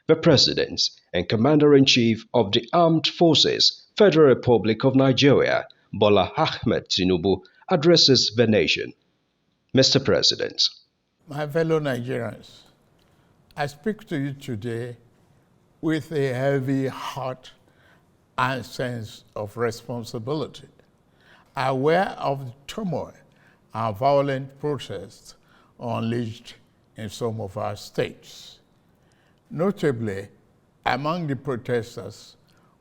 the President and Commander-in-Chief of the Armed Forces, Federal Republic of Nigeria, Bola Ahmed Tinubu, addresses the nation. Mr. President. My fellow Nigerians, I speak to you today with a heavy heart and sense of responsibility, aware of the turmoil and violent protests unleashed in some of our states. Notably, among the protesters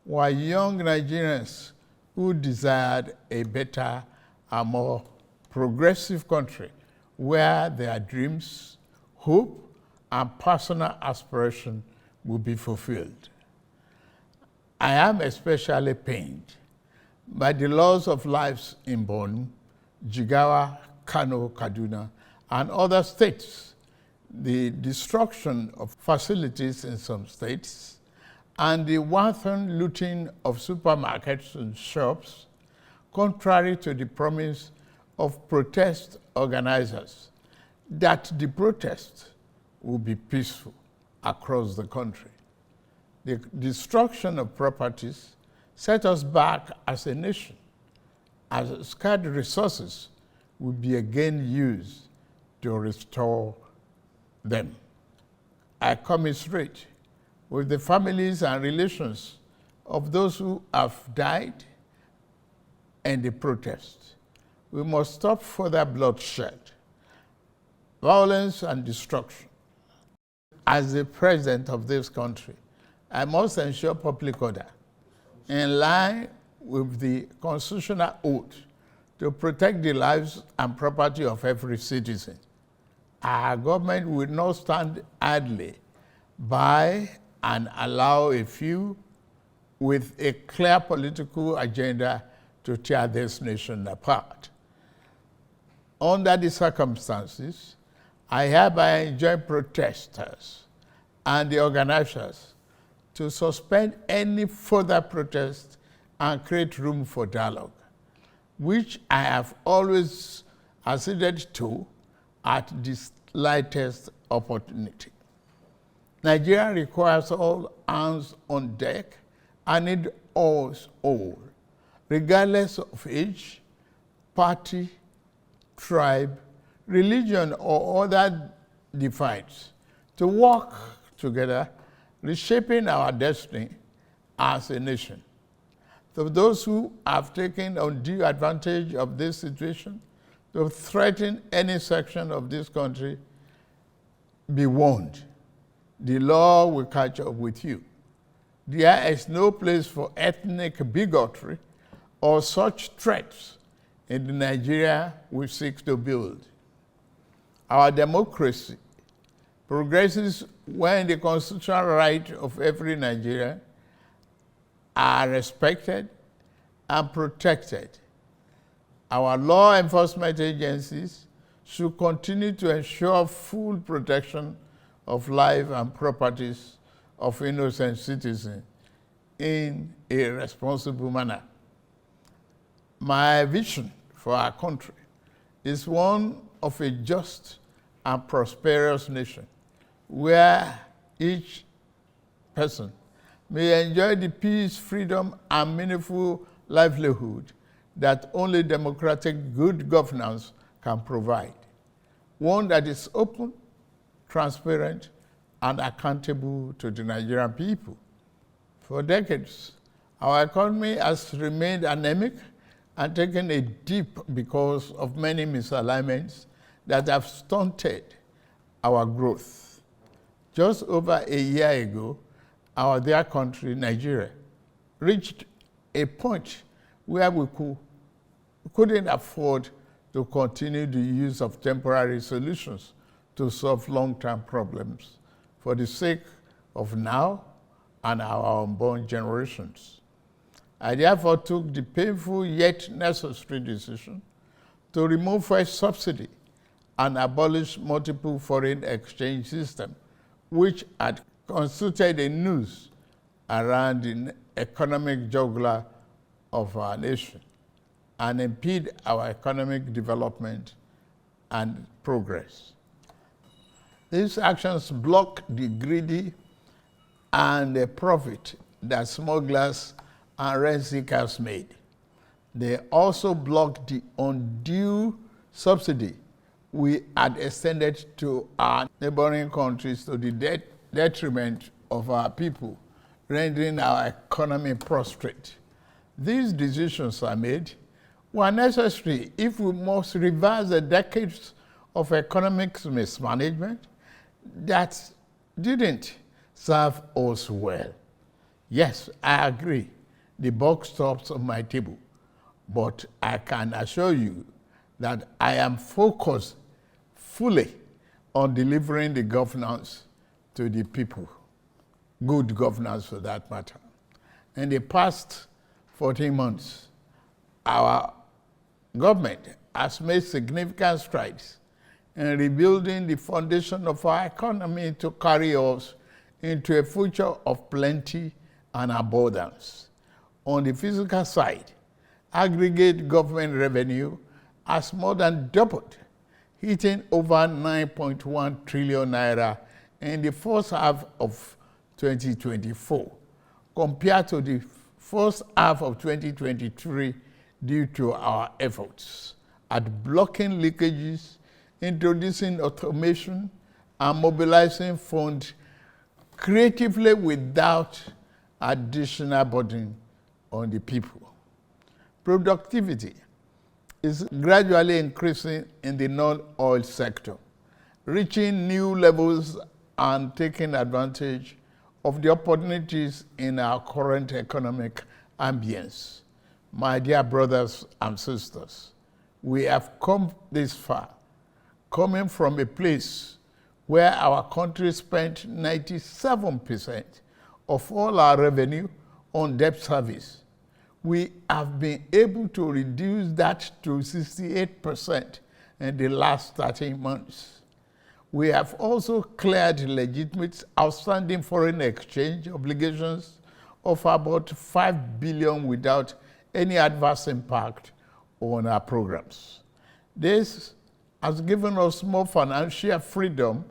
were young Nigerians who desired a better and more progressive country where their dreams, hope, and personal aspiration will be fulfilled. I am especially pained by the loss of lives in Borno, Jigawa, Kano, Kaduna, and other states, the destruction of facilities in some states, and the wanton looting of supermarkets and shops, contrary to the promise of protest organizers that the protest will be peaceful across the country. The destruction of properties set us back as a nation, as scarce resources will be again used to restore them. I commiserate with the families and relations of those who have died in the protest. We must stop further bloodshed, violence, and destruction. As the president of this country, I must ensure public order in line with the constitutional oath to protect the lives and property of every citizen. Our government will not stand idly by and allow a few with a clear political agenda to tear this nation apart. Under the circumstances, I hereby enjoin protesters and the organizers to suspend any further protest and create room for dialogue, which I have always acceded to at the slightest opportunity. Nigeria requires all hands on deck and need us all, regardless of age, party, tribe, religion, or other divides, to work together, reshaping our destiny as a nation. To those who have taken undue advantage of this situation to threaten any section of this country, be warned. The law will catch up with you. There is no place for ethnic bigotry or such threats in the Nigeria we seek to build. Our democracy progresses when the constitutional rights of every Nigerian are respected and protected. Our law enforcement agencies should continue to ensure full protection of life and properties of innocent citizens in a responsible manner. My vision for our country is one of a just and prosperous nation where each person may enjoy the peace, freedom, and meaningful livelihood that only democratic good governance can provide. One that is open, transparent, and accountable to the Nigerian people. For decades, our economy has remained anemic and taken a dip because of many misalignments that have stunted our growth. Just over a year ago, our dear country, Nigeria, reached a point where we couldn't afford to continue the use of temporary solutions to solve long-term problems for the sake of now and our unborn generations. I therefore took the painful yet necessary decision to remove fuel subsidy and abolish multiple foreign exchange systems, which had constituted a noose around the economic jugular of our nation and impede our economic development and progress. These actions block the greedy and the profit that smugglers and rent seekers made. They also blocked the undue subsidy we had extended to our neighboring countries to the detriment of our people, rendering our economy prostrate. These decisions are made were necessary if we must reverse the decades of economic mismanagement that didn't serve us well. Yes, I agree, the buck stops on my table, but I can assure you that I am focused fully on delivering the governance to the people, good governance for that matter. In the past 14 months, our government has made significant strides in rebuilding the foundation of our economy to carry us into a future of plenty and abundance. On the physical side, aggregate government revenue has more than doubled, hitting over 9.1 trillion naira in the first half of 2024, compared to the first half of 2023, due to our efforts at blocking leakages, introducing automation, and mobilizing funds creatively without additional burden on the people. Productivity is gradually increasing in the non-oil sector, reaching new levels and taking advantage of the opportunities in our current economic ambience. My dear brothers and sisters, we have come this far, coming from a place where our country spent 97% of all our revenue on debt service. We have been able to reduce that to 68% in the last 13 months. We have also cleared legitimate outstanding foreign exchange obligations of about 5 billion without any adverse impact on our programs. This has given us more financial freedom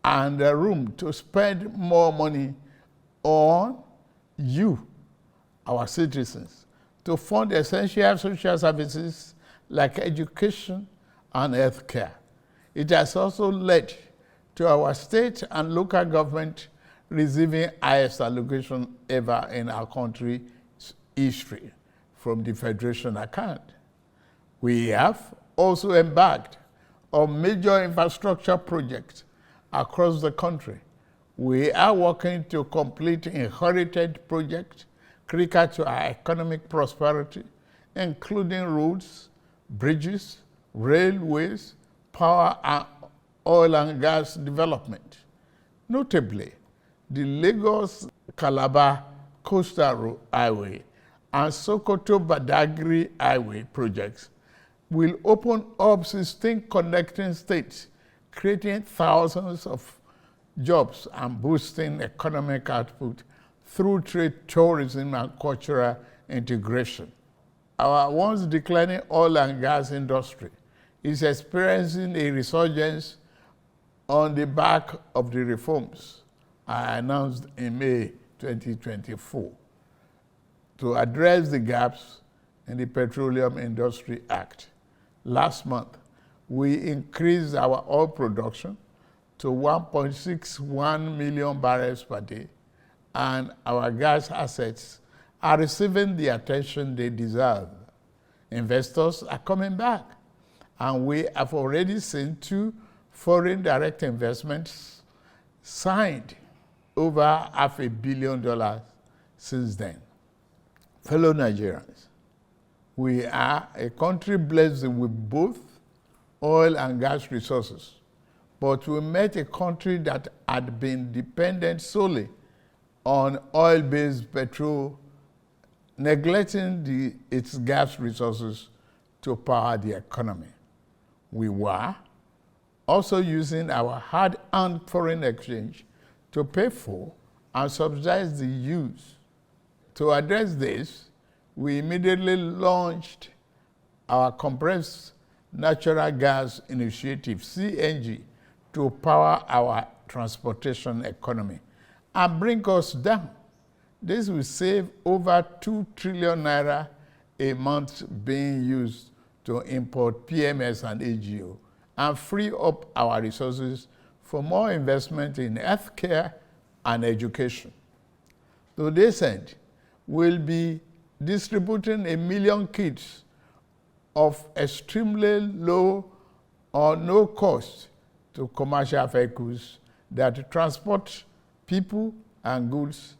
and room to spend more money on you, our citizens, to fund essential social services like education and healthcare. It has also led to our state and local government receiving highest allocation ever in our country's history from the Federation account. We have also embarked on major infrastructure projects across the country. We are working to complete inherited projects critical to our economic prosperity, including roads, bridges, railways, power, and oil and gas development. Notably, the Lagos-Calabar Coastal Highway and Sokoto-Badagry Highway projects will open up 16 connecting states, creating thousands of jobs and boosting economic output through trade, tourism, and cultural integration. Our once declining oil and gas industry is experiencing a resurgence on the back of the reforms I announced in May 2024 to address the gaps in the Petroleum Industry Act. Last month, we increased our oil production to 1.61 million barrels per day, and our gas assets are receiving the attention they deserve. Investors are coming back, and we have already seen 2 foreign direct investments signed, over $500 million since then. Fellow Nigerians, we are a country blessed with both oil and gas resources, but we met a country that had been dependent solely on oil-based petrol, neglecting its gas resources to power the economy. We were also using our hard-earned foreign exchange to pay for and subsidize the use. To address this, we immediately launched our compressed natural gas initiative, CNG, to power our transportation economy and bring us down. This will save over 2 trillion naira a month being used to import PMS and AGO and free up our resources for more investment in healthcare and education. To this end, we'll be distributing 1 million kits of extremely low or no cost to commercial vehicles that transport people and goods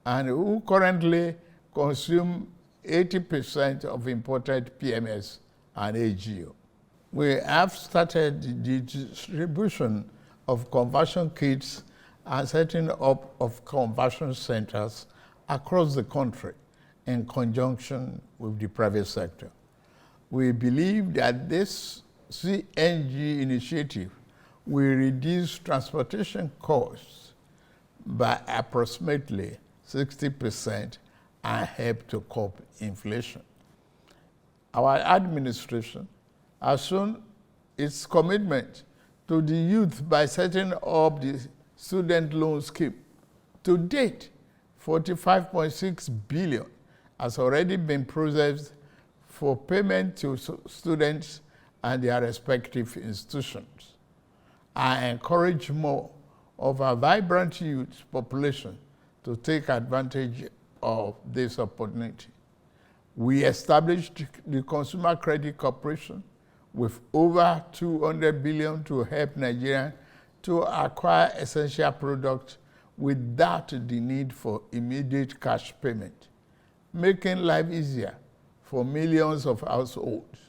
and who currently consume 80% of imported PMS and AGO. We have started the distribution of conversion kits and setting up of conversion centers across the country in conjunction with the private sector. We believe that this CNG initiative will reduce transportation costs by approximately 60% and help to curb inflation. Our administration has shown its commitment to the youth by setting up the student loan scheme. To date, 45.6 billion has already been processed for payment to students and their respective institutions. I encourage more of our vibrant youth population to take advantage of this opportunity. We established the Consumer Credit Corporation with over 200 billion to help Nigerians to acquire essential products without the need for immediate cash payment, making life easier for millions of households.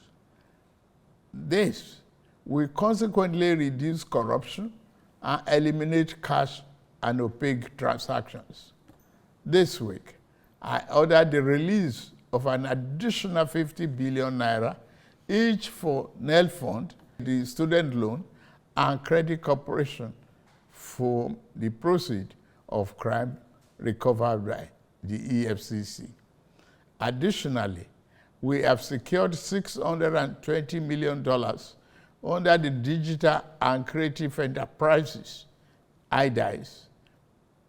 This will consequently reduce corruption and eliminate cash and opaque transactions. This week, I ordered the release of an additional 50 billion naira, each for NEL Fund, the student loan, and Credit Corporation for the proceeds of crime recovered by the EFCC. Additionally, we have secured $620 million under the Digital and Creative Enterprises, IDICE,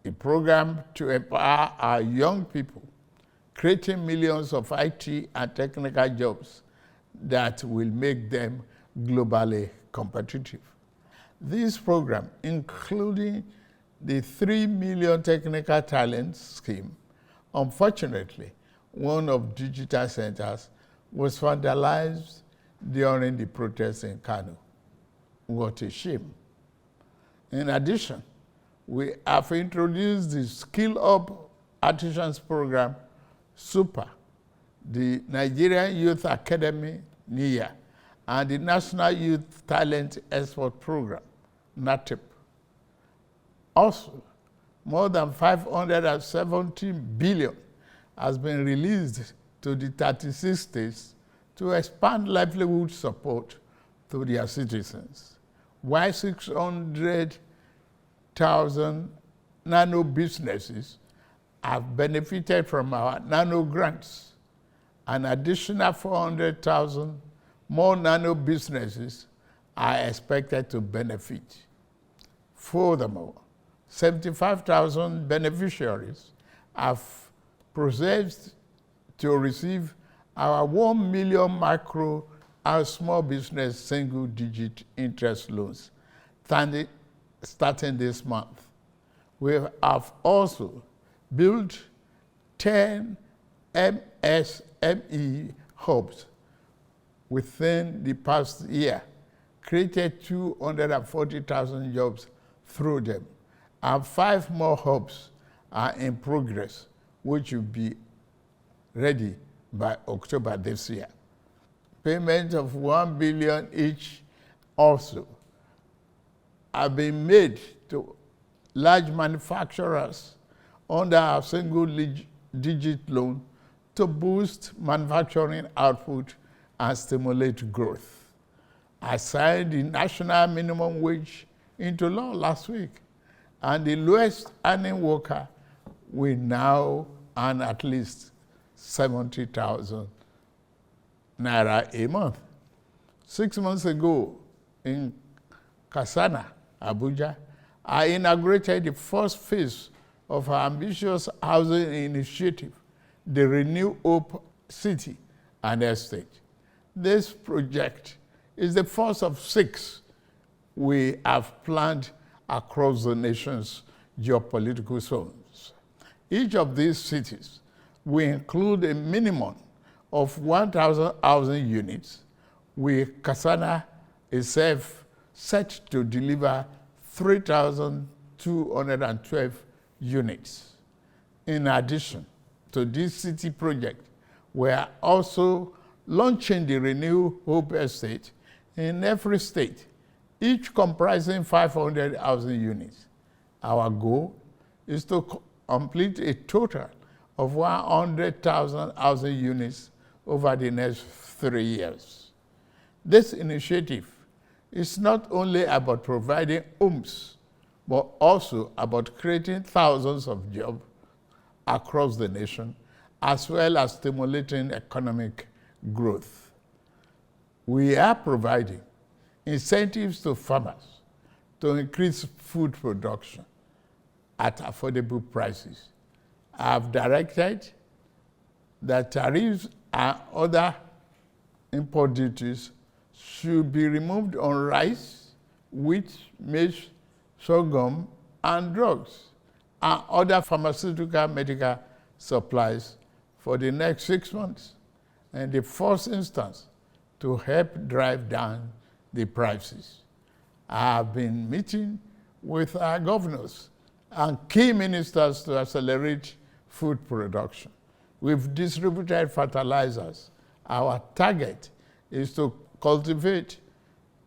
a program to empower our young people, creating millions of IT and technical jobs that will make them globally competitive. This program, including the 3 million technical talent scheme, unfortunately, one of digital centers was vandalized during the protests in Kano. What a shame. In addition, we have introduced the Skill Up Artisans Program, SUPER, the Nigerian Youth Academy, NIA, and the National Youth Talent Export Program, NATIP. Also, more than 570 billion has been released to the 36 states to expand livelihood support to their citizens, while 600,000 nano businesses have benefited from our nano grants. An additional 400,000 more nano businesses are expected to benefit. Furthermore, 75,000 beneficiaries have processed to receive our 1 million micro and small business single-digit interest loans starting this month. We have also built 10 MSME hubs within the past year, created 240,000 jobs through them, and 5 more hubs are in progress, which will be ready by October this year. Payment of 1 billion each also have been made to large manufacturers under our single-digit loan to boost manufacturing output and stimulate growth. I signed the national minimum wage into law last week, and the lowest earning worker will now earn at least 70,000 naira a month. 6 months ago in Kasana, Abuja, I inaugurated the first phase of our ambitious housing initiative, the Renew Hope City and Estate. This project is the first of 6 we have planned across the nation's geopolitical zones. Each of these cities will include a minimum of 1,000 housing units, with Kasana itself set to deliver 3,212 units. In addition to this city project, we are also launching the Renew Hope Estate in every state, each comprising 500 housing units. Our goal is to complete a total of 100,000 housing units over the next 3 years. This initiative is not only about providing homes, but also about creating thousands of jobs across the nation, as well as stimulating economic growth. We are providing incentives to farmers to increase food production at affordable prices. I have directed that tariffs and other import duties should be removed on rice, wheat, maize, sorghum, and drugs, and other pharmaceutical medical supplies for the next 6 months, in the first instance, to help drive down the prices. I have been meeting with our governors and key ministers to accelerate food production. We've distributed fertilizers. Our target is to cultivate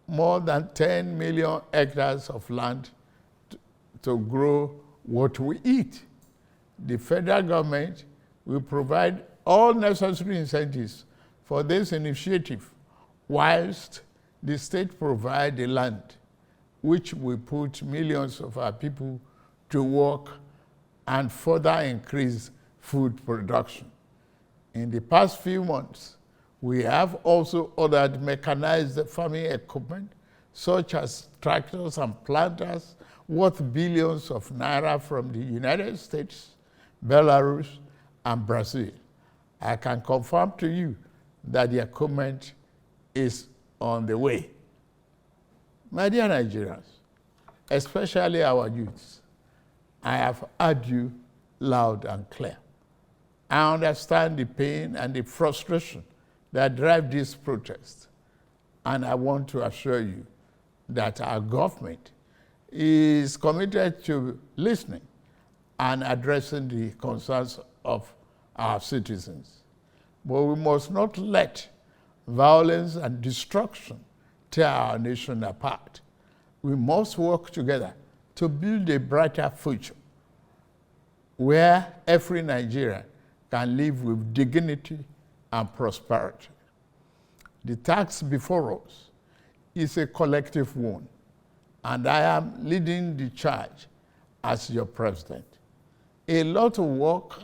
more than 10 million hectares of land to grow what we eat. The federal government will provide all necessary incentives for this initiative, whilst the state provide the land, which will put millions of our people to work and further increase food production. In the past few months, we have also ordered mechanized farming equipment, such as tractors and planters, worth billions of naira from the United States, Belarus, and Brazil. I can confirm to you that the equipment is on the way. My dear Nigerians, especially our youths, I have heard you loud and clear. I understand the pain and the frustration that drive this protest, and I want to assure you that our government is committed to listening and addressing the concerns of our citizens. But we must not let violence and destruction tear our nation apart. We must work together to build a brighter future where every Nigerian can live with dignity and prosperity. The task before us is a collective one, and I am leading the charge as your president. A lot of work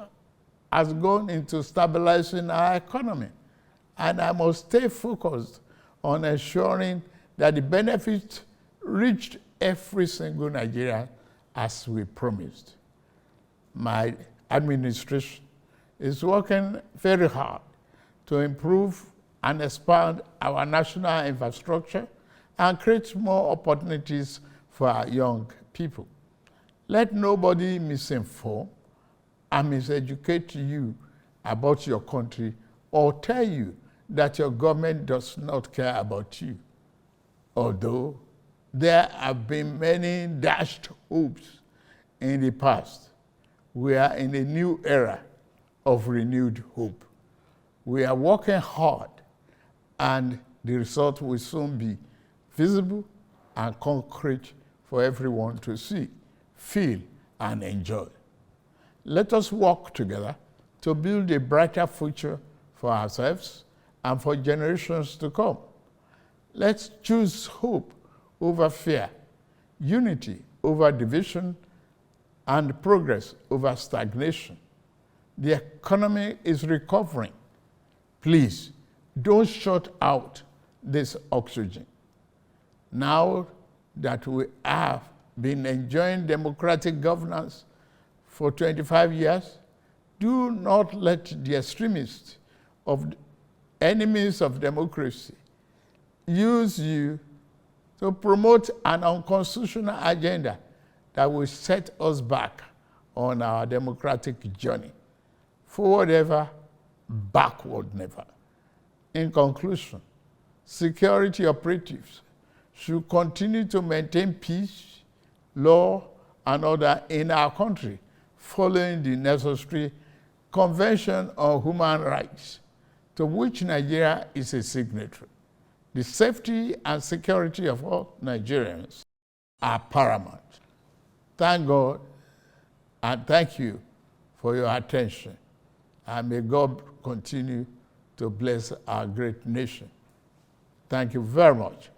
has gone into stabilizing our economy, and I must stay focused on ensuring that the benefits reached every single Nigerian as we promised. My administration is working very hard to improve and expand our national infrastructure and create more opportunities for our young people. Let nobody misinform and miseducate you about your country or tell you that your government does not care about you. Although there have been many dashed hopes in the past, we are in a new era of renewed hope. We are working hard, and the result will soon be visible and concrete for everyone to see, feel, and enjoy. Let us work together to build a brighter future for ourselves and for generations to come. Let's choose hope over fear, unity over division, and progress over stagnation. The economy is recovering. Please, don't shut out this oxygen. Now that we have been enjoying democratic governance for 25 years. Do not let the extremists of enemies of democracy use you to promote an unconstitutional agenda that will set us back on our democratic journey. Forward ever, backward never. In conclusion, security operatives should continue to maintain peace, law, and order in our country, following the necessary Convention on Human Rights, to which Nigeria is a signatory. The safety and security of all Nigerians are paramount. Thank God and thank you for your attention. And may God continue to bless our great nation. Thank you very much.